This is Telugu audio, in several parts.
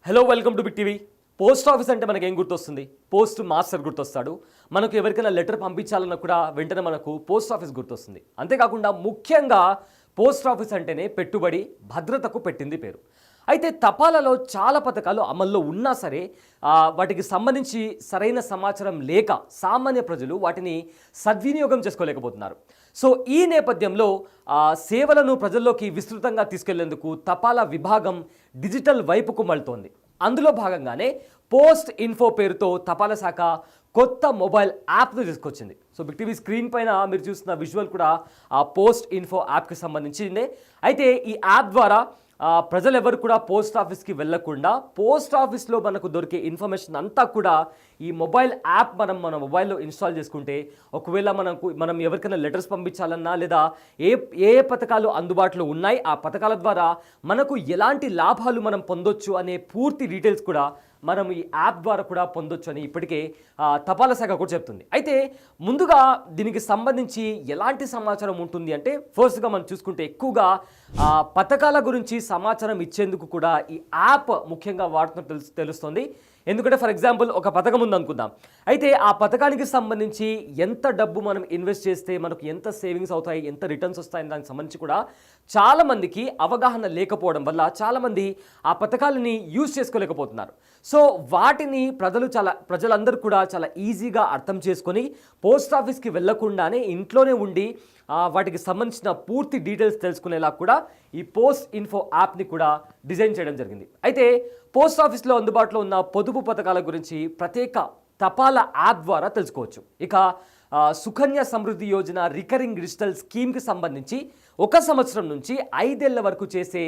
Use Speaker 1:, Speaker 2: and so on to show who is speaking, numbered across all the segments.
Speaker 1: Hello welcome to big TV. Post office అంటే మనకి ఏం గుర్తొస్తుంది? పోస్ట్ మాస్టర్ గుర్తొస్తాడు. మనకు ఎవరికైనా లెటర్ పంపించాలన్నా కూడా వెంటనే మనకు పోస్ట్ ఆఫీస్ గుర్తొస్తుంది. అంతేకాకుండా ముఖ్యంగా పోస్ట్ ఆఫీస్ అంటేనే పెట్టుబడి, భద్రతకు పెట్టింది పేరు. అయితే తపాలాలో చాలా పథకాలు అమల్లో ఉన్నా సరే వాటికి సంబంధించి సరైన సమాచారం లేక సామాన్య ప్రజలు వాటిని సద్వినియోగం చేసుకోలేకపోతున్నారు. సో ఈ నేపథ్యంలో సేవలను ప్రజల్లోకి విస్తృతంగా తీసుకెళ్లేందుకు తపాలా విభాగం డిజిటల్ వైపుకు మళ్తోంది. అందులో భాగంగానే పోస్ట్ ఇన్ఫో పేరుతో తపాలా శాఖ కొత్త మొబైల్ యాప్ను తీసుకొచ్చింది. సో బిగ్ టీవీ స్క్రీన్ పైన మీరు చూస్తున్న విజువల్ కూడా ఆ పోస్ట్ ఇన్ఫో యాప్కి సంబంధించిందే. అయితే ఈ యాప్ ద్వారా ప్రజలు ఎవరు కూడా పోస్ట్ ఆఫీస్కి వెళ్లకుండా పోస్ట్ ఆఫీస్లో మనకు దొరికే ఇన్ఫర్మేషన్ అంతా కూడా ఈ మొబైల్ యాప్ మన మొబైల్లో ఇన్స్టాల్ చేసుకుంటే ఒకవేళ మనం ఎవరికైనా లెటర్స్ పంపించాలన్నా లేదా ఏ పథకాలు అందుబాటులో ఉన్నాయి, ఆ పథకాల ద్వారా మనకు ఎలాంటి లాభాలు మనం పొందొచ్చు అనే పూర్తి డీటెయిల్స్ కూడా మనం ఈ యాప్ ద్వారా కూడా పొందొచ్చు అని ఇప్పటికే తపాలా శాఖ కూడా చెప్తుంది. అయితే ముందుగా దీనికి సంబంధించి ఎలాంటి సమాచారం ఉంటుంది అంటే ఫస్ట్గా మనం చూసుకుంటే ఎక్కువగా పథకాల గురించి సమాచారం ఇచ్చేందుకు కూడా ఈ యాప్ ముఖ్యంగా వాడుతున్నట్టు తెలుస్తుంది. ఎందుకంటే ఫర్ ఎగ్జాంపుల్ ఒక పథకం ఉందనుకుందాం. అయితే ఆ పథకానికి సంబంధించి ఎంత డబ్బు మనం ఇన్వెస్ట్ చేస్తే మనకు ఎంత సేవింగ్స్ అవుతాయి, ఎంత రిటర్న్స్ వస్తాయని దానికి సంబంధించి కూడా చాలామందికి అవగాహన లేకపోవడం వల్ల చాలామంది ఆ పథకాలని యూజ్ చేసుకోలేకపోతున్నారు. సో వాటిని ప్రజలందరూ కూడా చాలా ఈజీగా అర్థం చేసుకొని పోస్ట్ ఆఫీస్కి వెళ్లకుండానే ఇంట్లోనే ఉండి వాటికి సంబంధించిన పూర్తి డీటెయిల్స్ తెలుసుకునేలా కూడా ఈ పోస్ట్ ఇన్ఫో యాప్ని కూడా డిజైన్ చేయడం జరిగింది. అయితే పోస్ట్ ఆఫీస్లో అందుబాటులో ఉన్న పొదుపు పథకాల గురించి ప్రత్యేక తపాలా యాప్ ద్వారా తెలుసుకోవచ్చు. ఇక సుకన్య సమృద్ధి యోజన రికరింగ్ డిజిటల్ స్కీమ్కి సంబంధించి 1 సంవత్సరం నుంచి 5 ఏళ్ల వరకు చేసే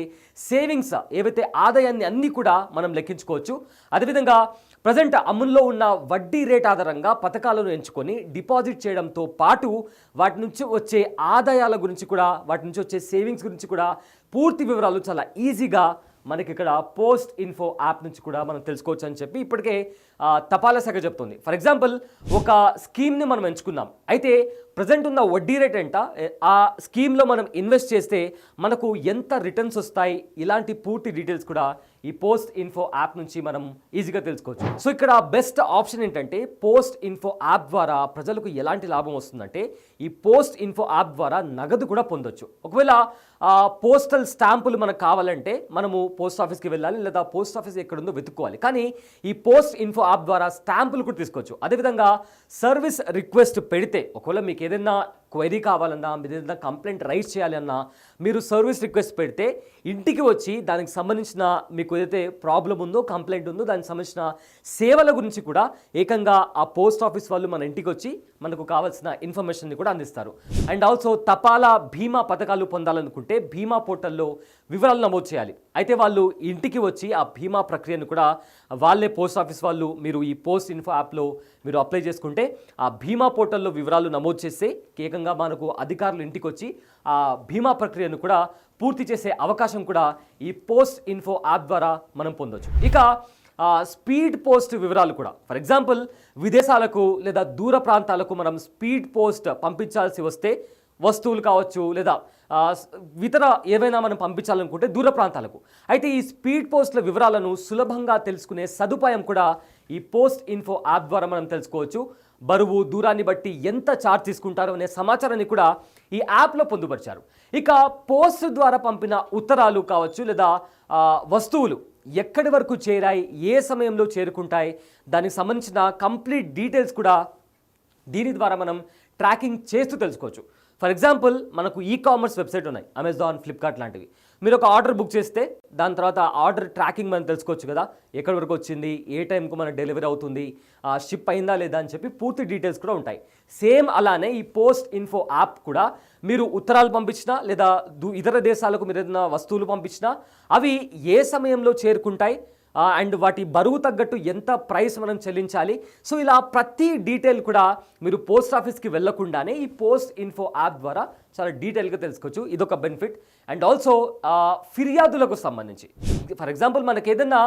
Speaker 1: సేవింగ్స్ ఏవైతే ఆదాయాన్ని అన్నీ కూడా మనం లెక్కించుకోవచ్చు. అదేవిధంగా ప్రజెంట్ అమల్లో ఉన్న వడ్డీ రేట్ ఆధారంగా పథకాలను ఎంచుకొని డిపాజిట్ చేయడంతో పాటు వాటి నుంచి వచ్చే ఆదాయాల గురించి కూడా, వాటి నుంచి వచ్చే సేవింగ్స్ గురించి కూడా పూర్తి వివరాలు చాలా ఈజీగా మనకి ఇక్కడ పోస్ట్ ఇన్ఫో యాప్ నుంచి కూడా మనం తెలుసుకోవచ్చు అని చెప్పి ఇప్పటికే తపాలా శాఖ చెప్తుంది. ఫర్ ఎగ్జాంపుల్ ఒక స్కీమ్ని మనం ఎంచుకుందాం. అయితే ప్రజెంట్ ఉన్న వడ్డీ రేట్ ఎంత, ఆ స్కీమ్లో మనం ఇన్వెస్ట్ చేస్తే మనకు ఎంత రిటర్న్స్ వస్తాయి, ఇలాంటి పూర్తి డీటెయిల్స్ కూడా ఈ పోస్ట్ ఇన్ఫో యాప్ నుంచి మనం ఈజీగా తెలుసుకోవచ్చు. సో ఇక్కడ బెస్ట్ ఆప్షన్ ఏంటంటే పోస్ట్ ఇన్ఫో యాప్ ద్వారా ప్రజలకు ఎలాంటి లాభం వస్తుందంటే ఈ పోస్ట్ ఇన్ఫో యాప్ ద్వారా నగదు కూడా పొందొచ్చు. ఒకవేళ పోస్టల్ స్టాంపులు మనకు కావాలంటే మనము పోస్ట్ ఆఫీస్కి వెళ్ళాలి లేదా పోస్ట్ ఆఫీస్ ఎక్కడుందో వెతుక్కోవాలి. కానీ ఈ పోస్ట్ ఇన్ఫో యాప్ ద్వారా స్టాంపులు కూడా తీసుకోవచ్చు. అదేవిధంగా సర్వీస్ రిక్వెస్ట్ పెడితే ఒకవేళ మీకు ఏదైనా క్వైరీ కావాలన్నా, మీరు ఏదైనా కంప్లైంట్ రైజ్ చేయాలన్నా మీరు సర్వీస్ రిక్వెస్ట్ పెడితే ఇంటికి వచ్చి దానికి సంబంధించిన మీకు ఏదైతే ప్రాబ్లం ఉందో, కంప్లైంట్ ఉందో దానికి సంబంధించిన సేవల గురించి కూడా ఏకంగా ఆ పోస్ట్ ఆఫీస్ వాళ్ళు మన ఇంటికి వచ్చి మనకు కావాల్సిన ఇన్ఫర్మేషన్ని కూడా అందిస్తారు. అండ్ ఆల్సో తపాలా బీమా పథకాలు పొందాలనుకుంటే బీమా పోర్టల్లో వివరాలు నమోదు చేయాలి. అయితే వాళ్ళు ఇంటికి వచ్చి ఆ బీమా ప్రక్రియను కూడా వాళ్ళే పోస్ట్ ఆఫీస్ వాళ్ళు మీరు ఈ పోస్ట్ ఇన్ఫో యాప్లో మీరు అప్లై చేసుకుంటే ఆ బీమా పోర్టల్లో వివరాలు నమోదు చేస్తే ఏకంగా మనకు అధికారులు ఇంటికి వచ్చి ఆ బీమా ప్రక్రియను కూడా పూర్తి చేసే అవకాశం కూడా ఈ పోస్ట్ ఇన్ఫో యాప్ ద్వారా మనం పొందొచ్చు. ఇక స్పీడ్ పోస్ట్ వివరాలు కూడా ఫర్ ఎగ్జాంపుల్ విదేశాలకు లేదా దూర ప్రాంతాలకు మనం స్పీడ్ పోస్ట్ పంపించాల్సి వస్తే వస్తువులు కావచ్చు లేదా ఇతర ఏవైనా మనం పంపించాలనుకుంటే దూర ప్రాంతాలకు, అయితే ఈ స్పీడ్ పోస్ట్ల వివరాలను సులభంగా తెలుసుకునే సదుపాయం కూడా ఈ పోస్ట్ ఇన్ఫో యాప్ ద్వారా మనం తెలుసుకోవచ్చు. బరువు, దూరాన్ని బట్టి ఎంత ఛార్జ్ తీసుకుంటారో అనే సమాచారాన్ని కూడా ఈ యాప్లో పొందుపరిచారు. ఇక పోస్ట్ ద్వారా పంపిన ఉత్తరాలు కావచ్చు లేదా వస్తువులు ఎక్కడి వరకు చేరాయి, ఏ సమయంలో చేరుకుంటాయి, దానికి సంబంధించిన కంప్లీట్ డీటెయిల్స్ కూడా దీని ద్వారా మనం ట్రాకింగ్ చేస్తూ తెలుసుకోవచ్చు. ఫర్ ఎగ్జాంపుల్ మనకు కామర్స్ వెబ్సైట్ ఉన్నాయి, అమెజాన్, ఫ్లిప్కార్ట్ లాంటివి. మీరు ఒక ఆర్డర్ బుక్ చేస్తే దాని తర్వాత ఆర్డర్ ట్రాకింగ్ మనం తెలుసుకోవచ్చు కదా, ఎక్కడి వరకు వచ్చింది, ఏ టైంకు మనకు డెలివరీ అవుతుంది, షిప్ అయిందా లేదా అని చెప్పి పూర్తి డీటెయిల్స్ కూడా ఉంటాయి. సేమ్ అలానే ఈ పోస్ట్ ఇన్ఫో యాప్ కూడా మీరు ఉత్తరాలు పంపించినా లేదా ఇతర దేశాలకు మీరు ఏదైనా వస్తువులు పంపించినా అవి ఏ సమయంలో చేరుకుంటాయి అండ్ వాటి బరువు తగ్గట్టు ఎంత ప్రైస్ మనం చెల్లించాలి. సో ఇలా ప్రతి డీటెయిల్ కూడా మీరు పోస్ట్ ఆఫీస్కి వెళ్లకుండానే ఈ పోస్ట్ ఇన్ఫో యాప్ ద్వారా చాలా డీటెయిల్గా తెలుసుకోవచ్చు. ఇదొక బెనిఫిట్. అండ్ ఆల్సో ఫిర్యాదులకు సంబంధించి ఫర్ ఎగ్జాంపుల్ మనకి ఏదైనా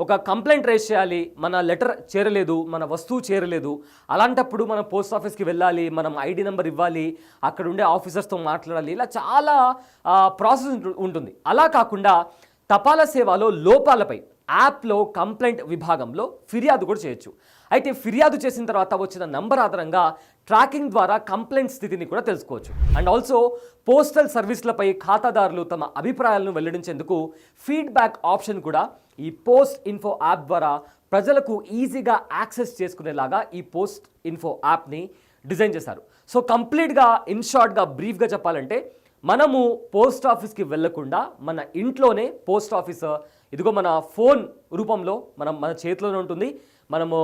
Speaker 1: ఒక కంప్లైంట్ రైజ్ చేయాలి, మన లెటర్ చేరలేదు, మన వస్తువు చేరలేదు, అలాంటప్పుడు మనం పోస్ట్ ఆఫీస్కి వెళ్ళాలి, మనం ఐడి నెంబర్ ఇవ్వాలి, అక్కడ ఉండే ఆఫీసర్స్తో మాట్లాడాలి, ఇలా చాలా ప్రాసెస్ ఉంటుంది. అలా కాకుండా తపాలా సేవలో లోపాలపై యాప్లో కంప్లైంట్ విభాగంలో ఫిర్యాదు కూడా చేయొచ్చు. అయితే ఫిర్యాదు చేసిన తర్వాత వచ్చిన నంబర్ ఆధారంగా ట్రాకింగ్ ద్వారా కంప్లైంట్ స్థితిని కూడా తెలుసుకోవచ్చు. అండ్ ఆల్సో పోస్టల్ సర్వీసులపై ఖాతాదారులు తమ అభిప్రాయాలను వెల్లడించేందుకు ఫీడ్బ్యాక్ ఆప్షన్ కూడా ఈ పోస్ట్ ఇన్ఫో యాప్ ద్వారా ప్రజలకు ఈజీగా యాక్సెస్ చేసుకునేలాగా ఈ పోస్ట్ ఇన్ఫో యాప్ని డిజైన్ చేశారు. సో కంప్లీట్గా ఇన్ షార్ట్గా బ్రీఫ్గా చెప్పాలంటే మనము పోస్ట్ ఆఫీస్కి వెళ్ళకుండా మన ఇంట్లోనే పోస్ట్ ఆఫీస్ ఇదిగో మన ఫోన్ రూపంలో మన చేతిలోనే ఉంటుంది. మనము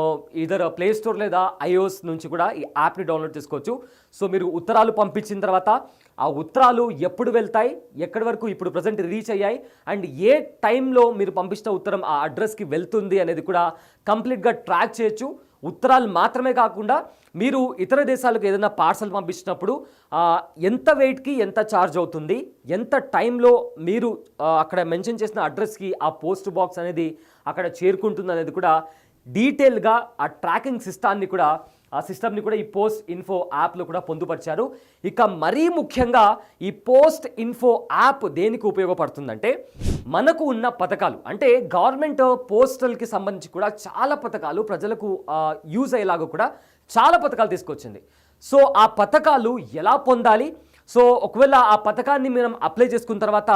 Speaker 1: ఇదర్ ప్లే స్టోర్ లేదా iOS నుంచి కూడా ఈ యాప్ని డౌన్లోడ్ చేసుకోవచ్చు. సో మీరు ఉత్తరాలు పంపించిన తర్వాత ఆ ఉత్తరాలు ఎప్పుడు వెళ్తాయి, ఎక్కడి వరకు ఇప్పుడు ప్రజెంట్ రీచ్ అయ్యాయి, అండ్ ఏ టైంలో మీరు పంపించిన ఉత్తరం ఆ అడ్రస్కి వెళ్తుంది అనేది కూడా కంప్లీట్గా ట్రాక్ చేయొచ్చు. ఉత్తరాలు మాత్రమే కాకుండా మీరు ఇతర దేశాలకు ఏదైనా పార్సల్ పంపించినప్పుడు ఎంత వెయిట్కి ఎంత ఛార్జ్ అవుతుంది, ఎంత టైంలో మీరు అక్కడ మెన్షన్ చేసిన అడ్రస్కి ఆ పోస్ట్ బాక్స్ అనేది అక్కడ చేరుకుంటుంది అనేది కూడా డీటెయిల్గా ఆ ట్రాకింగ్ సిస్టమ్ని కూడా ఈ పోస్ట్ ఇన్ఫో యాప్లో కూడా పొందుపరిచారు. ఇక మరీ ముఖ్యంగా ఈ పోస్ట్ ఇన్ఫో యాప్ దేనికి ఉపయోగపడుతుందంటే మనకు ఉన్న పథకాలు అంటే గవర్నమెంట్ పోస్టల్కి సంబంధించి కూడా చాలా పథకాలు ప్రజలకు యూజ్ అయ్యేలాగా కూడా చాలా పథకాలు తీసుకొచ్చింది. సో ఆ పథకాలు ఎలా పొందాలి, సో ఒకవేళ ఆ పథకాన్ని మనం అప్లై చేసుకున్న తర్వాత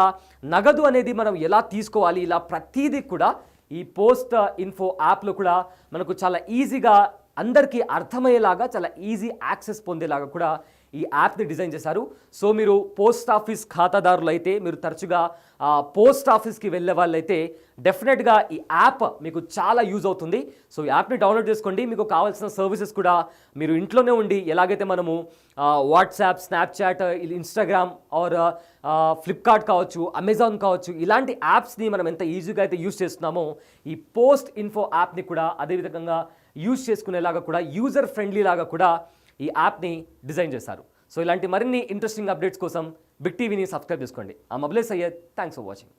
Speaker 1: నగదు అనేది మనం ఎలా తీసుకోవాలి, ఇలా ప్రతిదీ కూడా ఈ పోస్ట్ ఇన్ఫో యాప్లో కూడా మనకు చాలా ఈజీగా అందరికీ అర్థమయ్యేలాగా చాలా ఈజీ యాక్సెస్ పొందేలాగా కూడా ఈ యాప్ని డిజైన్ చేశారు. సో మీరు పోస్ట్ ఆఫీస్ ఖాతాదారులు అయితే, మీరు తరచుగా పోస్ట్ ఆఫీస్కి వెళ్ళే వాళ్ళైతే డెఫినెట్గా ఈ యాప్ మీకు చాలా యూజ్ అవుతుంది. సో ఈ యాప్ని డౌన్లోడ్ చేసుకోండి. మీకు కావాల్సిన సర్వీసెస్ కూడా మీరు ఇంట్లోనే ఉండి ఎలాగైతే మనము WhatsApp, Snapchat, Instagram are Flipkart కావచ్చు, అమెజాన్ కావచ్చు, ఇలాంటి యాప్స్ని మనం ఎంత ఈజీగా అయితే యూజ్ చేస్తున్నామో ఈ పోస్ట్ ఇన్ఫో యాప్ని కూడా అదేవిధంగా యూజ్ చేసుకునేలాగా కూడా యూజర్ ఫ్రెండ్లీ లాగా కూడా ఈ యాప్ని డిజైన్ చేశారు. సో ఇలాంటి మరిన్ని ఇంట్రెస్టింగ్ అప్డేట్స్ కోసం బిగ్ టీవీని సబ్స్క్రైబ్ చేసుకోండి. ఆ Abhilesh Iyer, thanks for watching.